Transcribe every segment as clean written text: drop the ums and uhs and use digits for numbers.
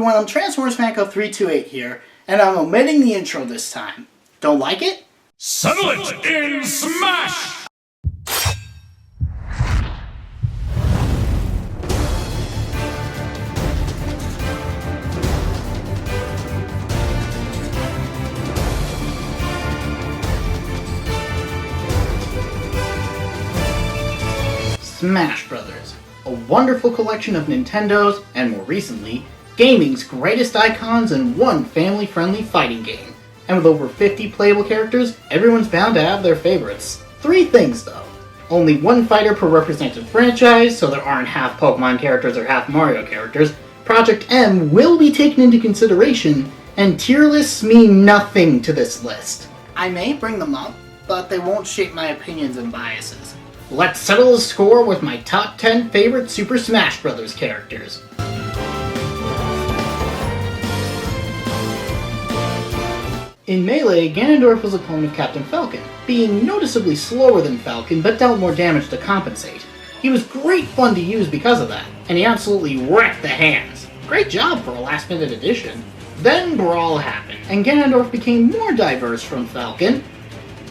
everyone, I'm Transformers Fanco328 here, and I'm omitting the intro this time. Don't like it? Settle it in Smash! Smash Brothers, a wonderful collection of Nintendo's, and more recently, gaming's greatest icons in one family-friendly fighting game. And with over 50 playable characters, everyone's bound to have their favorites. 3 things though. Only one fighter per represented franchise, so there aren't half Pokemon characters or half Mario characters. Project M will be taken into consideration, and tier lists mean nothing to this list. I may bring them up, but they won't shape my opinions and biases. Let's settle the score with my top 10 favorite Super Smash Bros. Characters. In Melee, Ganondorf was a clone of Captain Falcon, being noticeably slower than Falcon but dealt more damage to compensate. He was great fun to use because of that, and he absolutely wrecked the hands. Great job for a last-minute addition. Then Brawl happened, and Ganondorf became more diverse from Falcon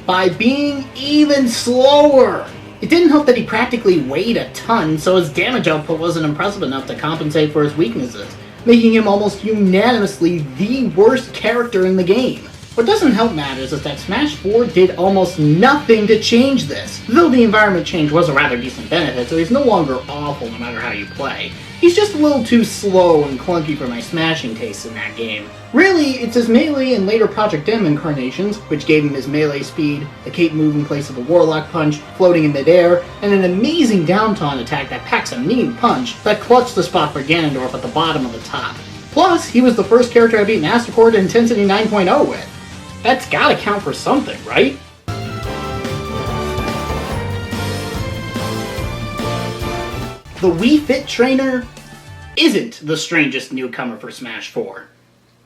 by being even slower. It didn't help that he practically weighed a ton, so his damage output wasn't impressive enough to compensate for his weaknesses, making him almost unanimously the worst character in the game. What doesn't help matters is that Smash 4 did almost nothing to change this, though the environment change was a rather decent benefit, so he's no longer awful no matter how you play. He's just a little too slow and clunky for my smashing tastes in that game. Really, it's his Melee and later Project M incarnations, which gave him his Melee speed, a cape move in place of a Warlock punch, floating in midair, and an amazing down taunt attack that packs a mean punch that clutched the spot for Ganondorf at the bottom of the top. Plus, he was the first character I beat Master Cord Intensity 9.0 with. That's gotta count for something, right? The Wii Fit Trainer isn't the strangest newcomer for Smash 4.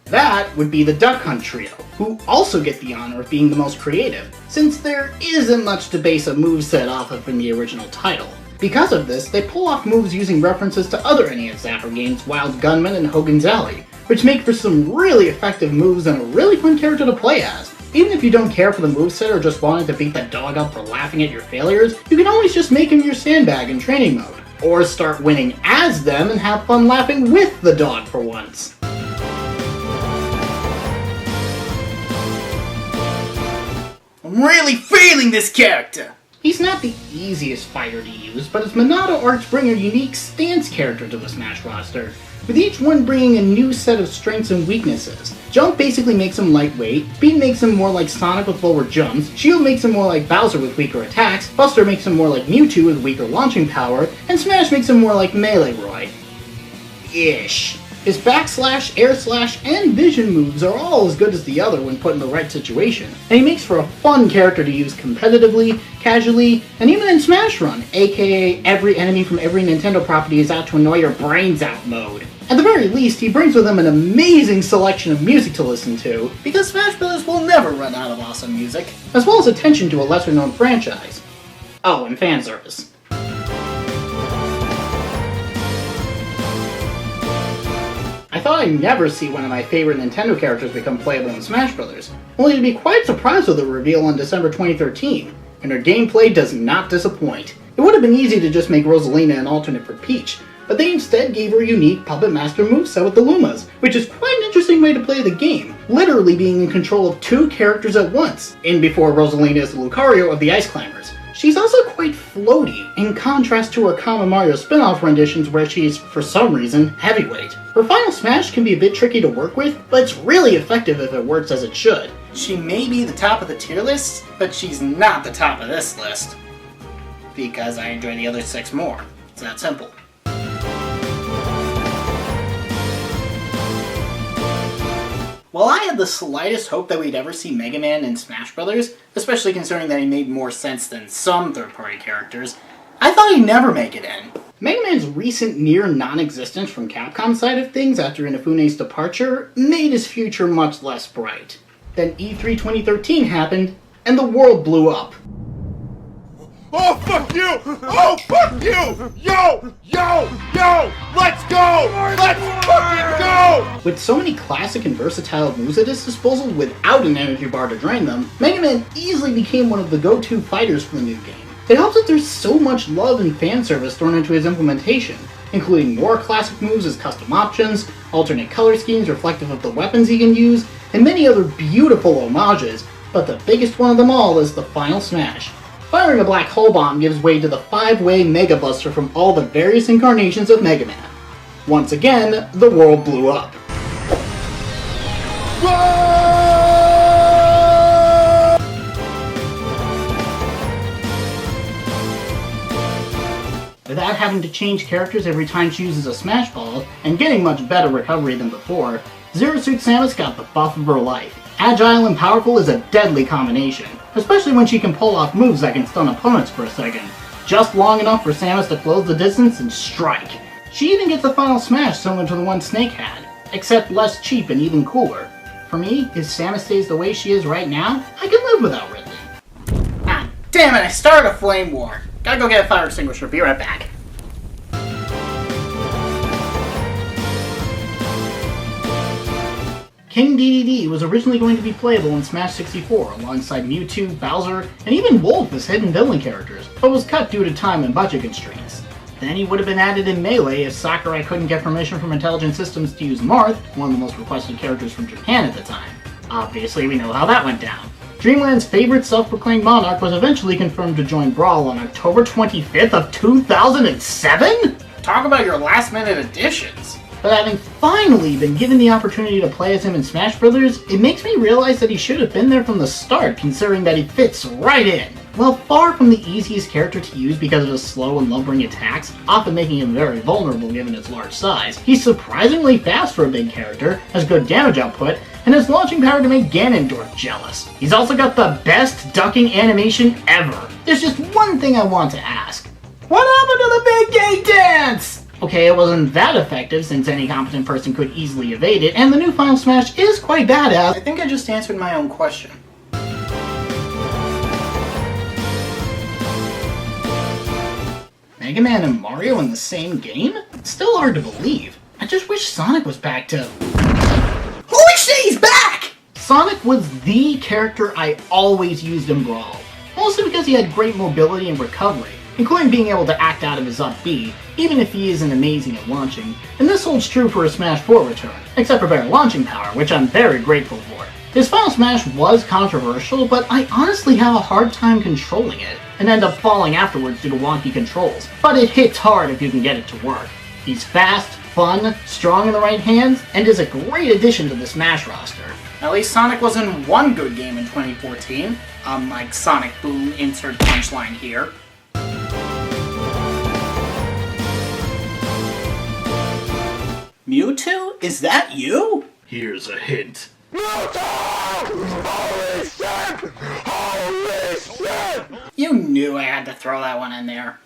That would be the Duck Hunt Trio, who also get the honor of being the most creative, since there isn't much to base a moveset off of in the original title. Because of this, they pull off moves using references to other NES Zapper games, Wild Gunman and Hogan's Alley, which make for some really effective moves and a really fun character to play as. Even if you don't care for the moveset or just wanted to beat the dog up for laughing at your failures, you can always just make him your sandbag in training mode. Or start winning as them and have fun laughing with the dog for once. I'm really feeling this character! He's not the easiest fighter to use, but his Monado arts bring a unique stance character to the Smash roster, with each one bringing a new set of strengths and weaknesses. Jump basically makes him lightweight, Beat makes him more like Sonic with lower jumps, Shield makes him more like Bowser with weaker attacks, Buster makes him more like Mewtwo with weaker launching power, and Smash makes him more like Melee Roy. Ish. His backslash, air slash, and vision moves are all as good as the other when put in the right situation, and he makes for a fun character to use competitively, casually, and even in Smash Run, aka every enemy from every Nintendo property is out to annoy your brains out mode. At the very least, he brings with him an amazing selection of music to listen to, because Smash Bros. Will never run out of awesome music, as well as attention to a lesser-known franchise. Oh, and fan service. I thought I'd never see one of my favorite Nintendo characters become playable in Smash Bros., only to be quite surprised with the reveal on December 2013, and her gameplay does not disappoint. It would have been easy to just make Rosalina an alternate for Peach, but they instead gave her a unique Puppet Master moveset with the Lumas, which is quite an interesting way to play the game, literally being in control of 2 characters at once, in before Rosalina is the Lucario of the Ice Climbers. She's also quite floaty, in contrast to her common Mario spin-off renditions where she's, for some reason, heavyweight. Her final smash can be a bit tricky to work with, but it's really effective if it works as it should. She may be the top of the tier list, but she's not the top of this list. Because I enjoy the other 6 more. It's that simple. While I had the slightest hope that we'd ever see Mega Man in Smash Bros., especially considering that he made more sense than some third-party characters, I thought he'd never make it in. Mega Man's recent near non-existence from Capcom's side of things after Inafune's departure made his future much less bright. Then E3 2013 happened, and the world blew up. Oh, fuck you! Oh, fuck you! Yo! Yo! Yo! Let's go! Let's fucking go! With so many classic and versatile moves at his disposal without an energy bar to drain them, Mega Man easily became one of the go-to fighters for the new game. It helps that there's so much love and fan service thrown into his implementation, including more classic moves as custom options, alternate color schemes reflective of the weapons he can use, and many other beautiful homages, but the biggest one of them all is the final smash. Firing a black hole bomb gives way to the 5-way Mega Buster from all the various incarnations of Mega Man. Once again, the world blew up. Without having to change characters every time she uses a Smash Ball, and getting much better recovery than before, Zero Suit Samus got the buff of her life. Agile and powerful is a deadly combination, especially when she can pull off moves that can stun opponents for a second, just long enough for Samus to close the distance and strike. She even gets a final smash similar to the one Snake had, except less cheap and even cooler. For me, if Samus stays the way she is right now, I can live without Ridley. Ah, damn it, I started a flame war. Gotta go get a fire extinguisher, be right back. King DDD was originally going to be playable in Smash 64 alongside Mewtwo, Bowser, and even Wolf as hidden villain characters, but was cut due to time and budget constraints. Then he would have been added in Melee if Sakurai couldn't get permission from Intelligent Systems to use Marth, one of the most requested characters from Japan at the time. Obviously, we know how that went down. Dreamland's favorite self-proclaimed monarch was eventually confirmed to join Brawl on October 25th of 2007? Talk about your last-minute additions! But having finally been given the opportunity to play as him in Smash Bros., it makes me realize that he should have been there from the start, considering that he fits right in. While far from the easiest character to use because of his slow and lumbering attacks, often making him very vulnerable given his large size, he's surprisingly fast for a big character, has good damage output, and has launching power to make Ganondorf jealous. He's also got the best ducking animation ever. There's just one thing I want to ask. What happened to the big gay dance? Okay, it wasn't that effective since any competent person could easily evade it, and the new Final Smash is quite badass. I think I just answered my own question. Mega Man and Mario in the same game? It's still hard to believe. I just wish Sonic was back to... Holy shit, he's back! Sonic was the character I always used in Brawl, mostly because he had great mobility and recovery, including being able to act out of his up B, even if he isn't amazing at launching, and this holds true for his Smash 4 return, except for better launching power, which I'm very grateful for. His Final Smash was controversial, but I honestly have a hard time controlling it, and end up falling afterwards due to wonky controls, but it hits hard if you can get it to work. He's fast, fun, strong in the right hands, and is a great addition to the Smash roster. At least Sonic was in one good game in 2014, unlike Sonic Boom insert punchline here. Mewtwo? Is that you? Here's a hint. Holy shit! Holy shit! You knew I had to throw that one in there.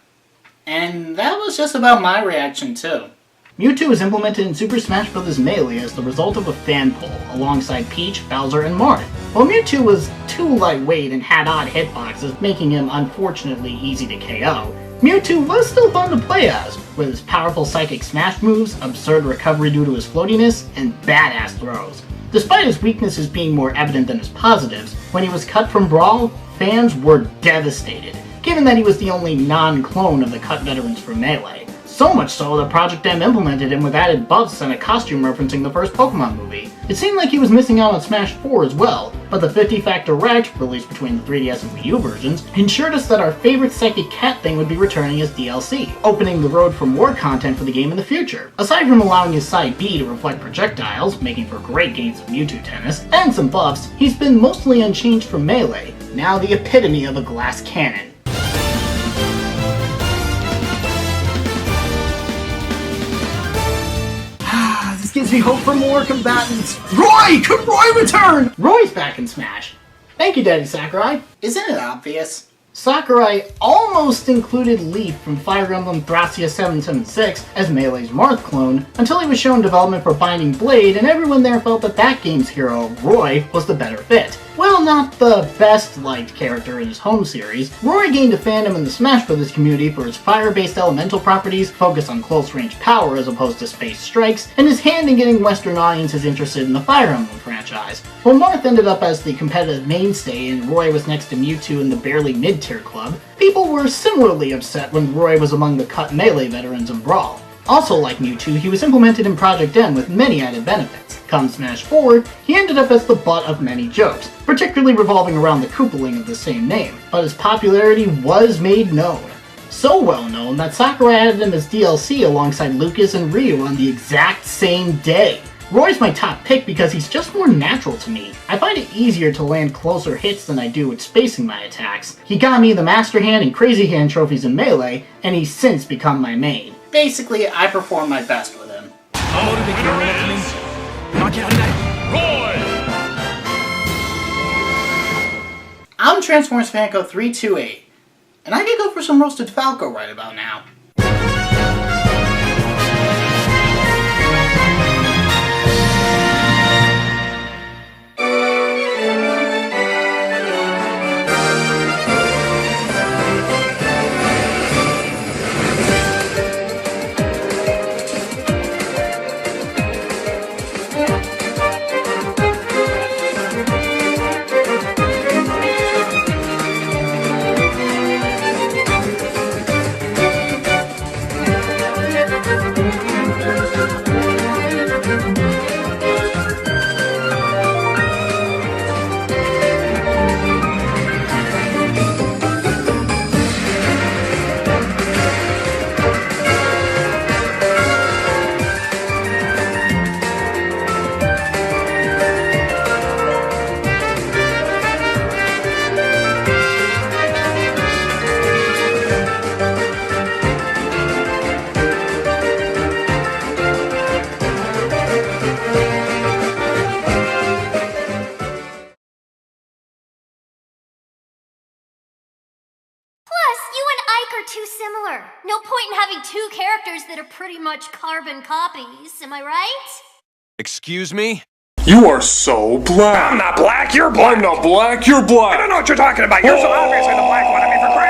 And that was just about my reaction too. Mewtwo was implemented in Super Smash Bros. Melee as the result of a fan poll, alongside Peach, Bowser, and Marth. While Mewtwo was too lightweight and had odd hitboxes, making him unfortunately easy to KO, Mewtwo was still fun to play as, with his powerful psychic smash moves, absurd recovery due to his floatiness, and badass throws. Despite his weaknesses being more evident than his positives, when he was cut from Brawl, fans were devastated, given that he was the only non-clone of the cut veterans from Melee. So much so that Project M implemented him with added buffs and a costume referencing the first Pokemon movie. It seemed like he was missing out on Smash 4 as well, but the 50 Factor Rect, released between the 3DS and Wii U versions, ensured us that our favorite psychic cat thing would be returning as DLC, opening the road for more content for the game in the future. Aside from allowing his side B to reflect projectiles, making for great games of Mewtwo tennis, and some buffs, he's been mostly unchanged from Melee, now the epitome of a glass cannon. This gives me hope for more combatants. Roy! Could Roy return? Roy's back in Smash. Thank you, Daddy Sakurai. Isn't it obvious? Sakurai almost included Leaf from Fire Emblem Thracia 776 as Melee's Marth clone, until he was shown development for Binding Blade, and everyone there felt that that game's hero, Roy, was the better fit. While not the best-liked character in his home series, Roy gained a fandom in the Smash Bros. Community for his fire-based elemental properties, focus on close-range power as opposed to space strikes, and his hand in getting Western audiences interested in the Fire Emblem franchise. While Marth ended up as the competitive mainstay and Roy was next to Mewtwo in the barely mid-tier club, people were similarly upset when Roy was among the cut Melee veterans of Brawl. Also like Mewtwo, he was implemented in Project M with many added benefits. Come Smash 4, he ended up as the butt of many jokes, particularly revolving around the Koopaling of the same name, but his popularity was made known. So well known that Sakura added him as DLC alongside Lucas and Ryu on the exact same day. Roy's my top pick because he's just more natural to me. I find it easier to land closer hits than I do with spacing my attacks. He got me the Master Hand and Crazy Hand trophies in Melee, and he's since become my main. Basically, I perform my best with him. Roy! I'm Transformers Fanco 328, and I could go for some roasted Falco right about now. Too similar. No point in having two characters that are pretty much carbon copies, am I right? Excuse me? You are so black. I'm not black, you're black. I'm not black, you're black. I don't know what you're talking about. You're so obviously the black one. I mean, for crying